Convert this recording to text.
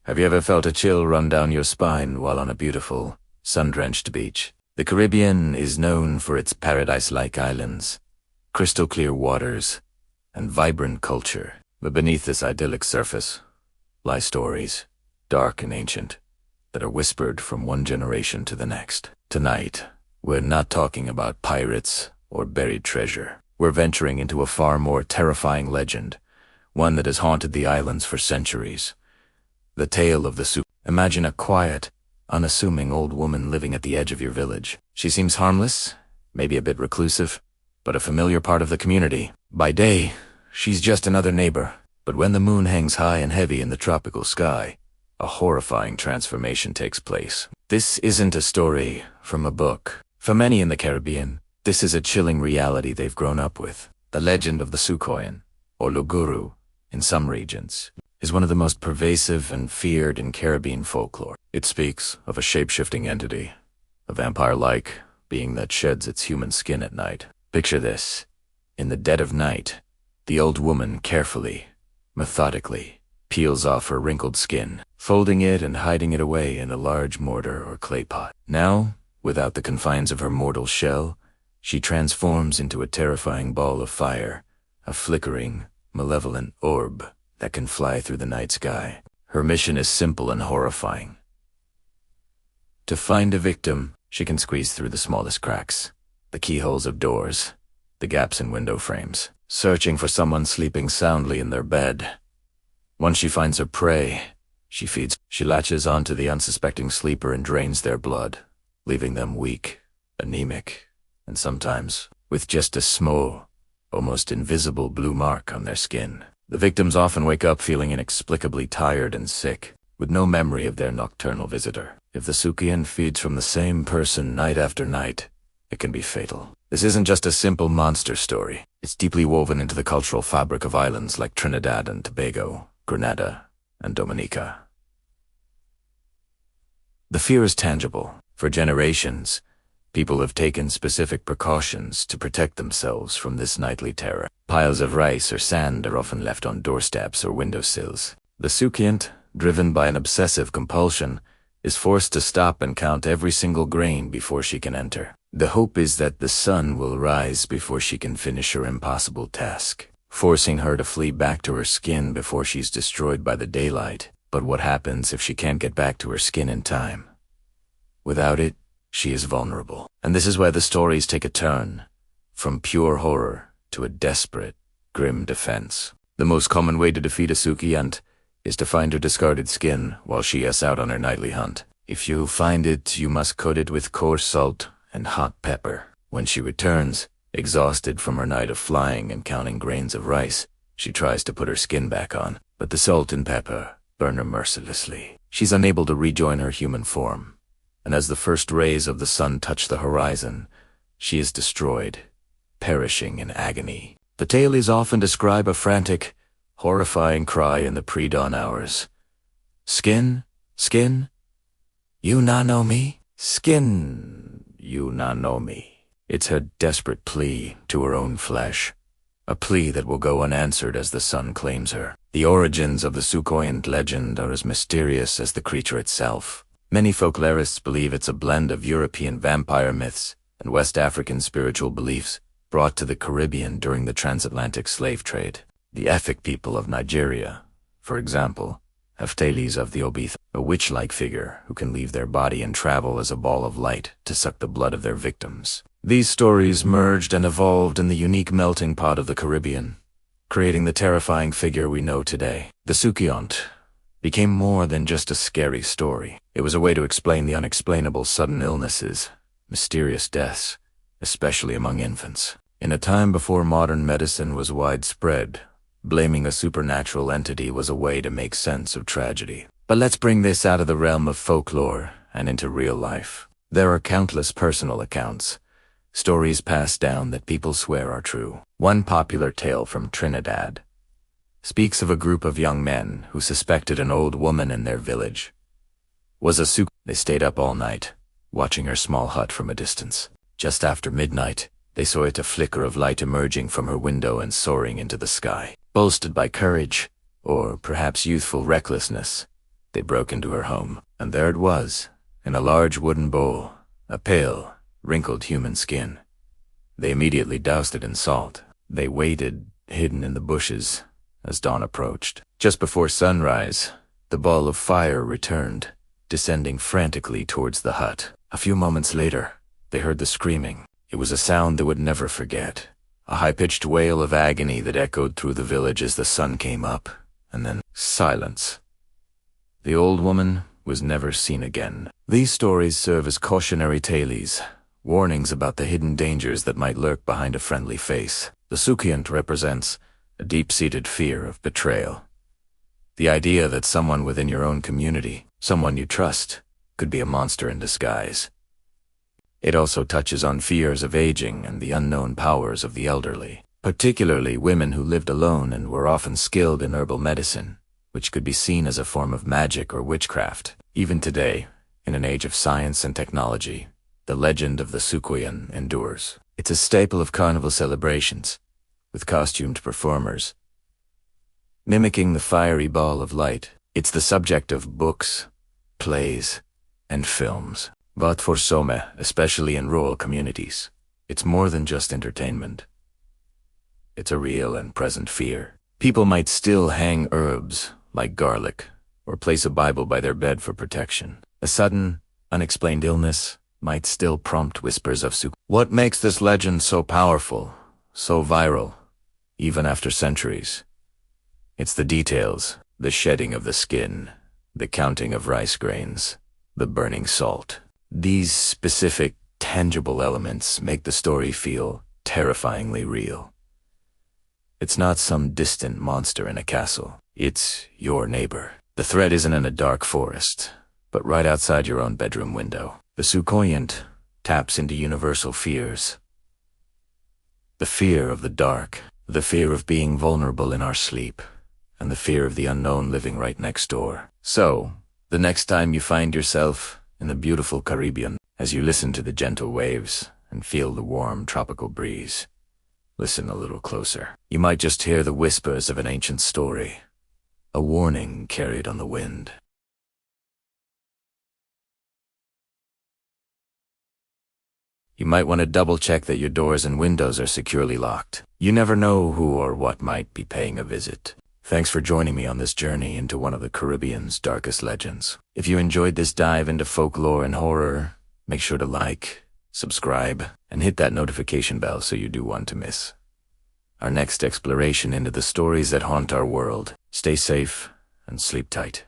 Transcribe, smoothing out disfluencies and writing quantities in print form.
Have you ever felt a chill run down your spine while on a beautiful, sun-drenched beach? The Caribbean is known for its paradise-like islands, crystal-clear waters, and vibrant culture. But beneath this idyllic surface lie stories, dark and ancient, that are whispered from one generation to the next. Tonight, we're not talking about pirates or buried treasure. We're venturing into a far more terrifying legend, one that has haunted the islands for centuries. The tale of the Suki. Imagine a quiet, unassuming old woman living at the edge of your village. She seems harmless, maybe a bit reclusive, but a familiar part of the community. By day, she's just another neighbor, but when the moon hangs high and heavy in the tropical sky, a horrifying transformation takes place. This isn't a story from a book. For many in the Caribbean, this is a chilling reality they've grown up with. The legend of the Sukoyan, or Luguru, in some regions, is one of the most pervasive and feared in Caribbean folklore. It speaks of a shape-shifting entity, a vampire-like being that sheds its human skin at night. Picture this. In the dead of night, the old woman carefully, methodically, peels off her wrinkled skin, folding it and hiding it away in a large mortar or clay pot. Now, without the confines of her mortal shell, she transforms into a terrifying ball of fire, a flickering, malevolent orb that can fly through the night sky. Her mission is simple and horrifying. To find a victim, she can squeeze through the smallest cracks, the keyholes of doors, the gaps in window frames, searching for someone sleeping soundly in their bed. Once she finds her prey, she feeds. She latches onto the unsuspecting sleeper and drains their blood, leaving them weak, anemic, and sometimes with just a small, almost invisible blue mark on their skin. The victims often wake up feeling inexplicably tired and sick, with no memory of their nocturnal visitor. If the Sukian feeds from the same person night after night, it can be fatal. This isn't just a simple monster story. It's deeply woven into the cultural fabric of islands like Trinidad and Tobago, Grenada, and Dominica. The fear is tangible. For generations, people have taken specific precautions to protect themselves from this nightly terror. Piles of rice or sand are often left on doorsteps or windowsills. The Sukiant, driven by an obsessive compulsion, is forced to stop and count every single grain before she can enter. The hope is that the sun will rise before she can finish her impossible task, forcing her to flee back to her skin before she's destroyed by the daylight. But what happens if she can't get back to her skin in time? Without it, she is vulnerable. And this is where the stories take a turn, from pure horror to a desperate, grim defense. The most common way to defeat a Sukiant is to find her discarded skin while she is out on her nightly hunt. If you find it, you must coat it with coarse salt and hot pepper. When she returns, exhausted from her night of flying and counting grains of rice, she tries to put her skin back on, but the salt and pepper burn her mercilessly. She's unable to rejoin her human form, and as the first rays of the sun touch the horizon, she is destroyed, perishing in agony. The tales often describe a frantic, horrifying cry in the pre-dawn hours. Skin? Skin? You not know me? Skin, you not know me. It's her desperate plea to her own flesh, a plea that will go unanswered as the sun claims her. The origins of the Sukoyant legend are as mysterious as the creature itself. Many folklorists believe it's a blend of European vampire myths and West African spiritual beliefs brought to the Caribbean during the transatlantic slave trade. The Efik people of Nigeria, for example, have tales of the Obith, a witch-like figure who can leave their body and travel as a ball of light to suck the blood of their victims. These stories merged and evolved in the unique melting pot of the Caribbean, creating the terrifying figure we know today. The Sukiant became more than just a scary story. It was a way to explain the unexplainable sudden illnesses, mysterious deaths, especially among infants. In a time before modern medicine was widespread, blaming a supernatural entity was a way to make sense of tragedy. But let's bring this out of the realm of folklore and into real life. There are countless personal accounts, stories passed down that people swear are true. One popular tale from Trinidad speaks of a group of young men who suspected an old woman in their village was a Suk. They stayed up all night, watching her small hut from a distance. Just after midnight, they saw a flicker of light emerging from her window and soaring into the sky. Bolstered by courage, or perhaps youthful recklessness, They broke into her home, and there it was, in a large wooden bowl, a pale, wrinkled human skin. They immediately doused it in salt. They waited, hidden in the bushes, as dawn approached. Just before sunrise, the ball of fire returned, descending frantically towards the hut. A few moments later, they heard the screaming. It was a sound they would never forget, a high-pitched wail of agony that echoed through the village as the sun came up, and then silence. The old woman was never seen again. These stories serve as cautionary tales, warnings about the hidden dangers that might lurk behind a friendly face. The Sukiant represents a deep-seated fear of betrayal. The idea that someone within your own community, someone you trust, could be a monster in disguise. It also touches on fears of aging and the unknown powers of the elderly, particularly women who lived alone and were often skilled in herbal medicine, which could be seen as a form of magic or witchcraft. Even today, in an age of science and technology, the legend of the Sukoyan endures. It's a staple of carnival celebrations, with costumed performers mimicking the fiery ball of light. It's the subject of books, plays, and films. But for some, especially in rural communities, it's more than just entertainment. It's a real and present fear. People might still hang herbs, like garlic, or place a Bible by their bed for protection. A sudden, unexplained illness might still prompt whispers of Suk. What makes this legend so powerful, so viral, even after centuries? It's the details, the shedding of the skin, the counting of rice grains, the burning salt. These specific, tangible elements make the story feel terrifyingly real. It's not some distant monster in a castle. It's your neighbor. The threat isn't in a dark forest, but right outside your own bedroom window. The Sukoyant taps into universal fears. The fear of the dark, the fear of being vulnerable in our sleep, and the fear of the unknown living right next door. So, the next time you find yourself in the beautiful Caribbean, as you listen to the gentle waves and feel the warm tropical breeze, listen a little closer. You might just hear the whispers of an ancient story, a warning carried on the wind. You might want to double-check that your doors and windows are securely locked. You never know who or what might be paying a visit. Thanks for joining me on this journey into one of the Caribbean's darkest legends. If you enjoyed this dive into folklore and horror, make sure to like, subscribe, and hit that notification bell so you do want to miss our next exploration into the stories that haunt our world. Stay safe and sleep tight.